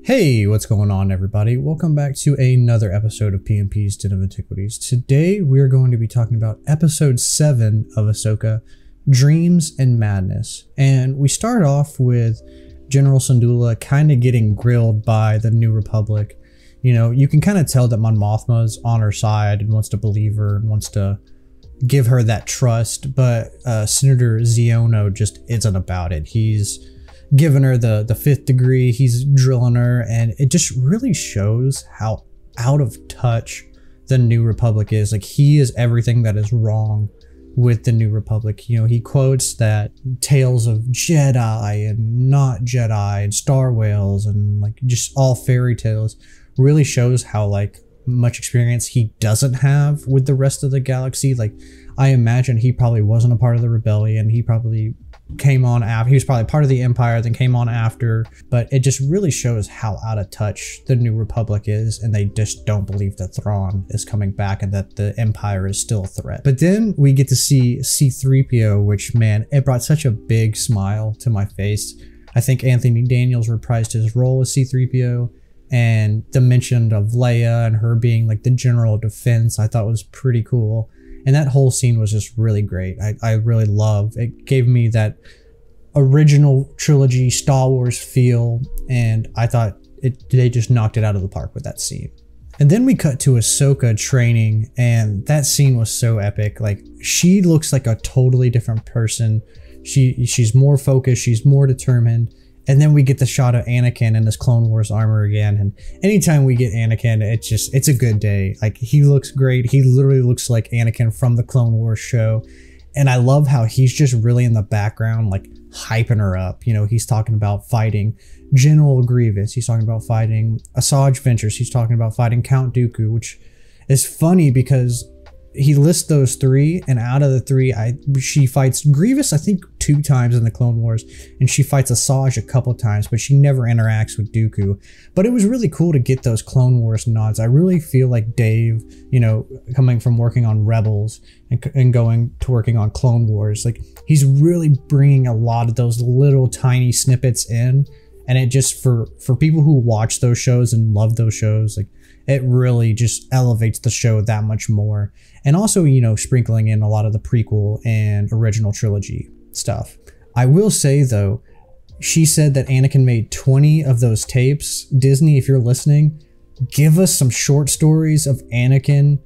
Hey, what's going on, everybody? Welcome back to another episode of PMP's Den of Antiquities. Today, we're going to be talking about episode 7 of Ahsoka Dreams and Madness. And we start off with General Syndulla kind of getting grilled by the New Republic. You know, you can kind of tell that Mon Mothma's on her side and wants to believe her and wants to give her that trust, but Senator Xiono just isn't about it. He's giving her the fifth degree, he's drilling her, and it just really shows how out of touch the New Republic is. Like, he is everything that is wrong with the New Republic. You know, he quotes that tales of Jedi and not Jedi and Star Whales and like just all fairy tales. Really shows how like much experience he doesn't have with the rest of the galaxy. Like, I imagine he probably wasn't a part of the rebellion. He probably came on after. He was probably part of the Empire, then came on after. But it just really shows how out of touch the New Republic is, and they just don't believe that Thrawn is coming back and that the Empire is still a threat. But then we get to see C-3PO, which, man, it brought such a big smile to my face. I think Anthony Daniels reprised his role as C-3PO, and the mention of Leia and her being like the general of defense, I thought was pretty cool. And that whole scene was just really great. I really love it. Gave me that original trilogy Star Wars feel, and I thought they just knocked it out of the park with that scene. And then we cut to Ahsoka training, and that scene was so epic. Like, she looks like a totally different person. She's more focused, she's more determined. And then we get the shot of Anakin in his Clone Wars armor again. And anytime we get Anakin, it's a good day. Like, he looks great. He literally looks like Anakin from the Clone Wars show. And I love how he's just really in the background, like hyping her up. You know, he's talking about fighting General Grievous. He's talking about fighting Asajj Ventress. He's talking about fighting Count Dooku, which is funny because he lists those three, and out of the three, she fights Grievous, I think, 2 times in the Clone Wars, and she fights Asajj a couple times, but she never interacts with Dooku. But it was really cool to get those Clone Wars nods. I really feel like Dave, you know, coming from working on Rebels and going to working on Clone Wars, like, he's really bringing a lot of those little tiny snippets in, and it just, for people who watch those shows and love those shows, like, it really just elevates the show that much more. And also, you know, sprinkling in a lot of the prequel and original trilogy stuff. I will say, though, she said that Anakin made 20 of those tapes. Disney, if you're listening, give us some short stories of Anakin,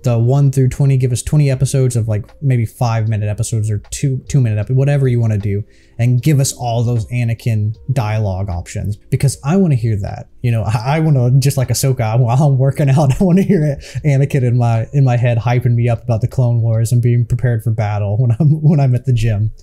the 1 through 20. Give us 20 episodes of like maybe 5-minute episodes or 2-minute episodes, whatever you want to do, and give us all those Anakin dialogue options, because I want to hear that. You know, I want to, just like Ahsoka, while I'm working out, I want to hear Anakin in my head hyping me up about the Clone Wars and being prepared for battle when I'm at the gym.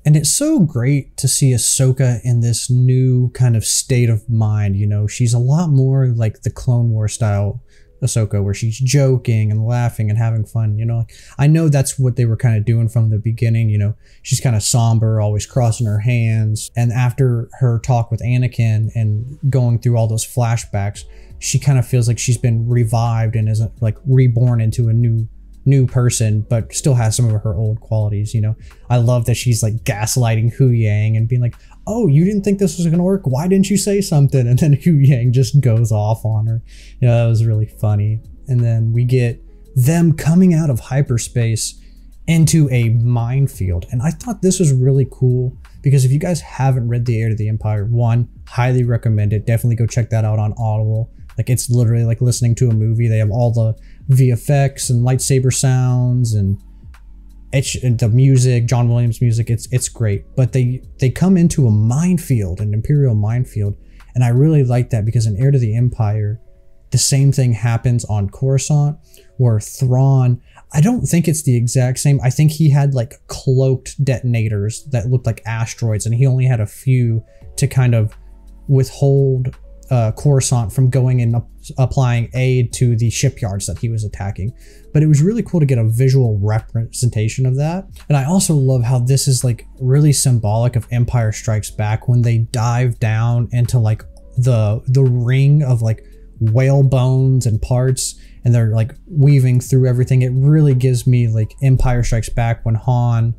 And it's so great to see Ahsoka in this new kind of state of mind. You know, she's a lot more like the Clone War style Ahsoka, where she's joking and laughing and having fun. You know, I know that's what they were kind of doing from the beginning. You know, she's kind of somber, always crossing her hands. And after her talk with Anakin and going through all those flashbacks, she kind of feels like she's been revived and is like reborn into a new person, but still has some of her old qualities. You know, I love that she's like gaslighting Hu Yang and being like, oh, you didn't think this was gonna work? Why didn't you say something? And then Hu Yang just goes off on her. You know, that was really funny. And then we get them coming out of hyperspace into a minefield. And I thought this was really cool because if you guys haven't read The Heir to the Empire, one, highly recommend it. Definitely go check that out on Audible. Like, it's literally like listening to a movie. They have all the VFX and lightsaber sounds and the music, John Williams music. It's great. But they come into a minefield, an Imperial minefield, and I really like that because in Heir to the Empire, the same thing happens on Coruscant, where Thrawn, I don't think it's the exact same. I think he had like cloaked detonators that looked like asteroids, and he only had a few to kind of withhold Coruscant from going and applying aid to the shipyards that he was attacking. But it was really cool to get a visual representation of that. And I also love how this is like really symbolic of Empire Strikes Back, when they dive down into like the ring of like whale bones and parts, and they're like weaving through everything. It really gives me like Empire Strikes Back, when Han,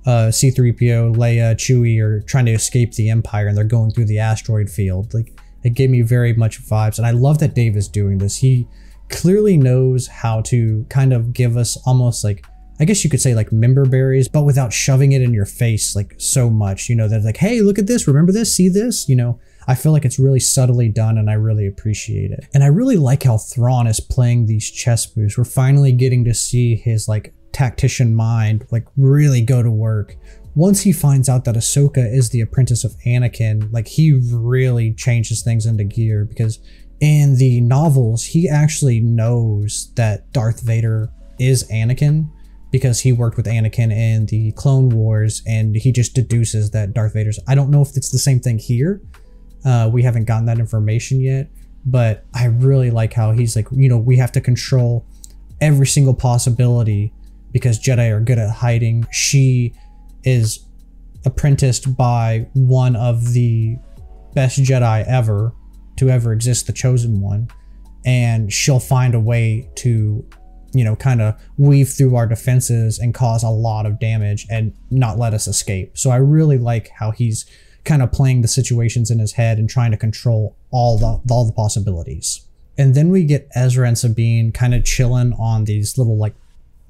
C-3PO, Leia, Chewie are trying to escape the Empire and they're going through the asteroid field. Like, It gave me very much vibes, and I love that Dave is doing this. He clearly knows how to kind of give us almost like, I guess you could say like member berries, but without shoving it in your face like so much, you know, that like, hey, look at this, remember this, see this, you know. I feel like it's really subtly done, and I really appreciate it. And I really like how Thrawn is playing these chess moves. We're finally getting to see his like tactician mind like really go to work. Once he finds out that Ahsoka is the apprentice of Anakin, like he really changes things into gear, because in the novels, he actually knows that Darth Vader is Anakin because he worked with Anakin in the Clone Wars, and he just deduces that Darth Vader's. I don't know if it's the same thing here. We haven't gotten that information yet, but I really like how he's like, you know, we have to control every single possibility because Jedi are good at hiding. She is apprenticed by one of the best Jedi ever to ever exist, the Chosen One, and she'll find a way to, you know, kind of weave through our defenses and cause a lot of damage and not let us escape. So I really like how he's kind of playing the situations in his head and trying to control all the possibilities. And then we get Ezra and Sabine kind of chilling on these little like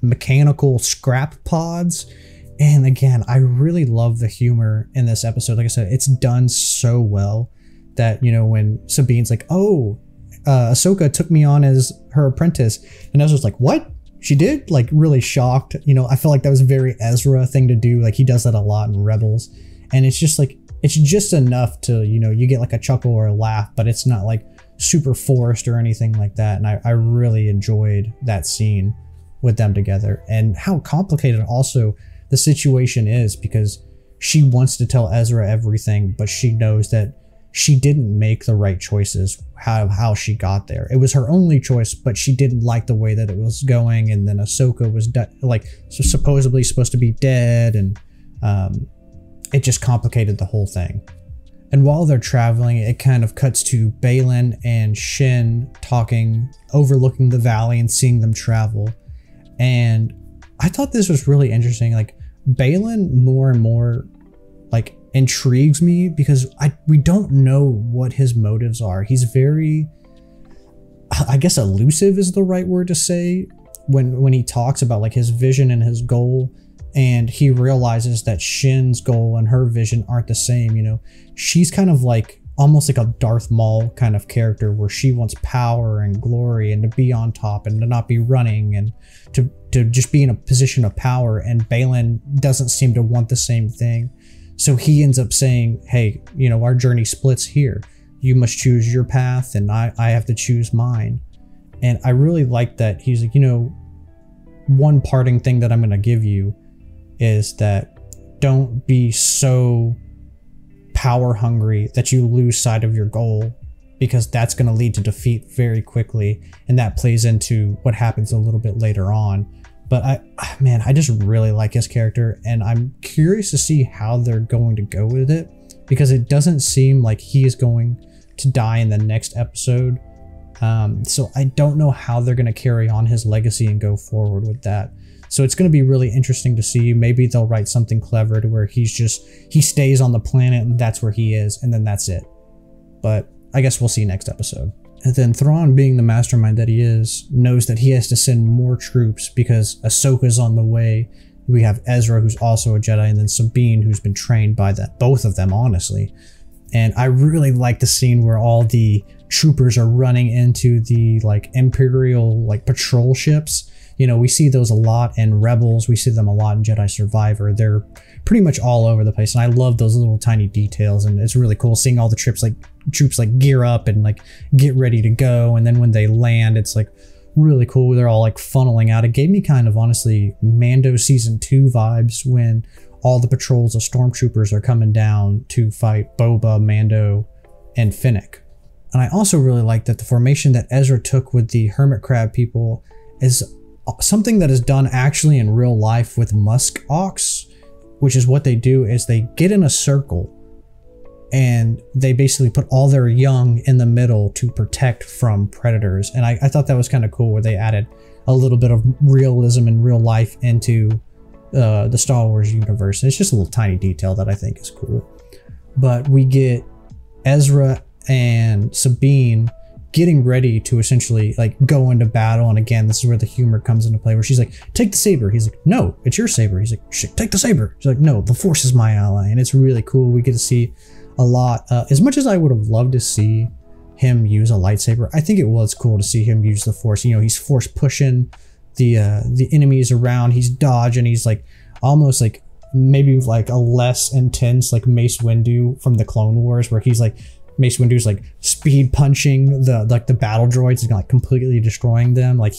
mechanical scrap pods. And again, I really love the humor in this episode. Like I said, it's done so well that, you know, when Sabine's like, oh, Ahsoka took me on as her apprentice, and Ezra's like, what? She did? Like really shocked. You know, I feel like that was a very Ezra thing to do. Like he does that a lot in Rebels, and it's just like, it's just enough to, you know, you get like a chuckle or a laugh, but it's not like super forced or anything like that. And I really enjoyed that scene with them together, and how complicated also the situation is, because she wants to tell Ezra everything, but she knows that she didn't make the right choices, how she got there. It was her only choice, but she didn't like the way that it was going. And then Ahsoka was like supposedly supposed to be dead, and it just complicated the whole thing. And while they're traveling, it kind of cuts to Baylan and Shin talking, overlooking the valley and seeing them travel. And I thought this was really interesting. Like Baylan more and more like intrigues me, because we don't know what his motives are. He's very, I guess elusive is the right word to say when he talks about like his vision and his goal. And he realizes that Shin's goal and her vision aren't the same. You know, she's kind of like almost like a Darth Maul kind of character, where she wants power and glory and to be on top and to not be running and to just be in a position of power. And Baylan doesn't seem to want the same thing. So he ends up saying, hey, you know, our journey splits here. You must choose your path and I have to choose mine. And I really like that. He's like, you know, one parting thing that I'm going to give you is that don't be so power hungry that you lose sight of your goal, because that's going to lead to defeat very quickly. And that plays into what happens a little bit later on. But I just really like his character, and I'm curious to see how they're going to go with it, because it doesn't seem like he is going to die in the next episode. So I don't know how they're going to carry on his legacy and go forward with that. So it's going to be really interesting to see. Maybe they'll write something clever to where he stays on the planet and that's where he is, and then that's it. But I guess we'll see next episode. And then Thrawn, being the mastermind that he is, knows that he has to send more troops because Ahsoka's on the way. We have Ezra, who's also a Jedi, and then Sabine, who's been trained by both of them, honestly. And I really like the scene where all the troopers are running into the like Imperial like patrol ships. You know, we see those a lot in Rebels. We see them a lot in Jedi Survivor. They're pretty much all over the place. And I love those little tiny details. And it's really cool seeing all the troops like gear up and like get ready to go. And then when they land, it's like really cool. They're all like funneling out. It gave me kind of honestly Mando season 2 vibes when all the patrols of stormtroopers are coming down to fight Boba, Mando, and Fennec. And I also really like that the formation that Ezra took with the hermit crab people is something that is done actually in real life with musk ox, which is what they do is they get in a circle and they basically put all their young in the middle to protect from predators. And I thought that was kind of cool, where they added a little bit of realism and real life into the Star Wars universe. And it's just a little tiny detail that I think is cool. But we get Ezra and Sabine getting ready to essentially like go into battle. And again, this is where the humor comes into play, where she's like, take the saber. He's like, no, it's your saber. He's like, shit, take the saber. She's like, no, the Force is my ally. And it's really cool. We get to see a lot. As much as I would have loved to see him use a lightsaber, I think it was cool to see him use the Force. You know, he's Force pushing the enemies around. He's dodging. He's like almost like maybe like a less intense like Mace Windu from the Clone Wars, where he's like, Mace Windu's like speed punching the battle droids and like completely destroying them. Like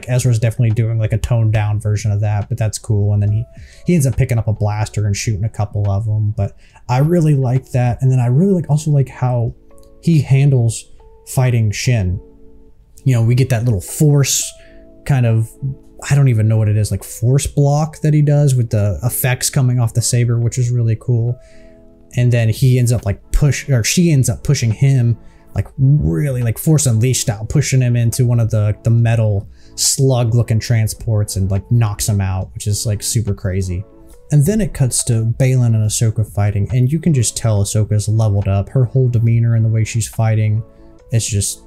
Ezra's definitely doing like a toned down version of that, but that's cool. And then he ends up picking up a blaster and shooting a couple of them. But I really like that. And then I really also like how he handles fighting Shin. You know, we get that little Force kind of, I don't even know what it is, like Force block that he does with the effects coming off the saber, which is really cool. And then he ends up like she ends up pushing him like really like Force Unleashed style, pushing him into one of the metal slug looking transports and like knocks him out, which is like super crazy. And then it cuts to Baylan and Ahsoka fighting, and you can just tell Ahsoka's leveled up. Her whole demeanor and the way she's fighting, it's just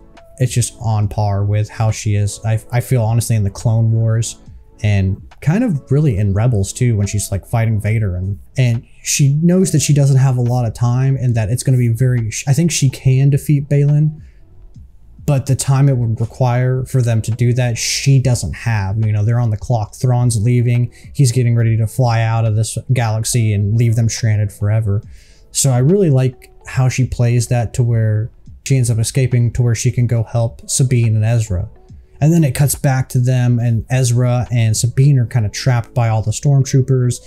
on par with how she is. I feel honestly in the Clone Wars, and kind of really in Rebels too, when she's like fighting Vader, and she knows that she doesn't have a lot of time, and that it's going to be I think she can defeat Baylan, but the time it would require for them to do that, she doesn't have. You know, they're on the clock. Thrawn's leaving. He's getting ready to fly out of this galaxy and leave them stranded forever. So I really like how she plays that to where she ends up escaping to where she can go help Sabine and Ezra. And then it cuts back to them, and Ezra and Sabine are kind of trapped by all the stormtroopers.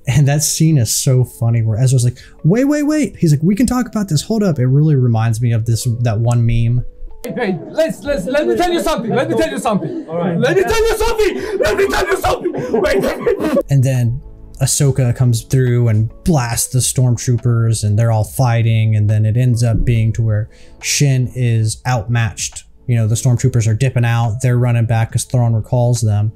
And that scene is so funny where Ezra's like, wait. He's like, we can talk about this. Hold up. It really reminds me of that one meme. Hey, let me tell you something. Let me tell you something. All right. Let me tell you something. Wait. And then Ahsoka comes through and blasts the stormtroopers, and they're all fighting. And then it ends up being to where Shin is outmatched. You know, the stormtroopers are dipping out. They're running back because Thrawn recalls them.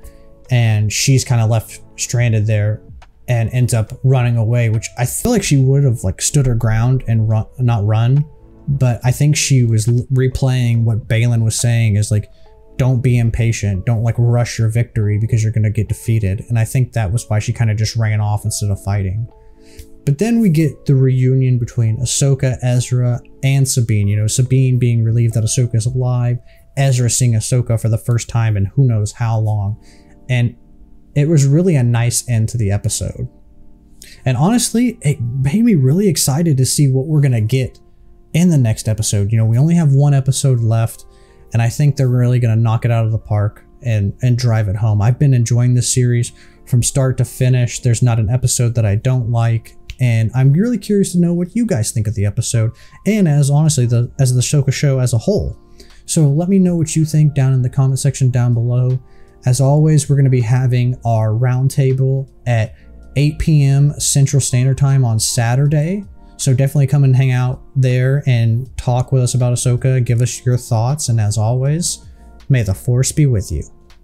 And she's kind of left stranded there and ends up running away, which I feel like she would have like stood her ground and not run. But I think she was replaying what Baylan was saying, is like, don't be impatient. Don't like rush your victory because you're going to get defeated. And I think that was why she kind of just ran off instead of fighting. But then we get the reunion between Ahsoka, Ezra, and Sabine. You know, Sabine being relieved that Ahsoka is alive, Ezra seeing Ahsoka for the first time in who knows how long. And it was really a nice end to the episode. And honestly, it made me really excited to see what we're going to get in the next episode. You know, we only have one episode left, and I think they're really going to knock it out of the park and drive it home. I've been enjoying this series from start to finish. There's not an episode that I don't like. And I'm really curious to know what you guys think of the episode, and as honestly as the Ahsoka show as a whole. So let me know what you think down in the comment section down below. As always, we're going to be having our roundtable at 8 p.m. Central Standard Time on Saturday. So definitely come and hang out there and talk with us about Ahsoka. Give us your thoughts, and as always, may the Force be with you.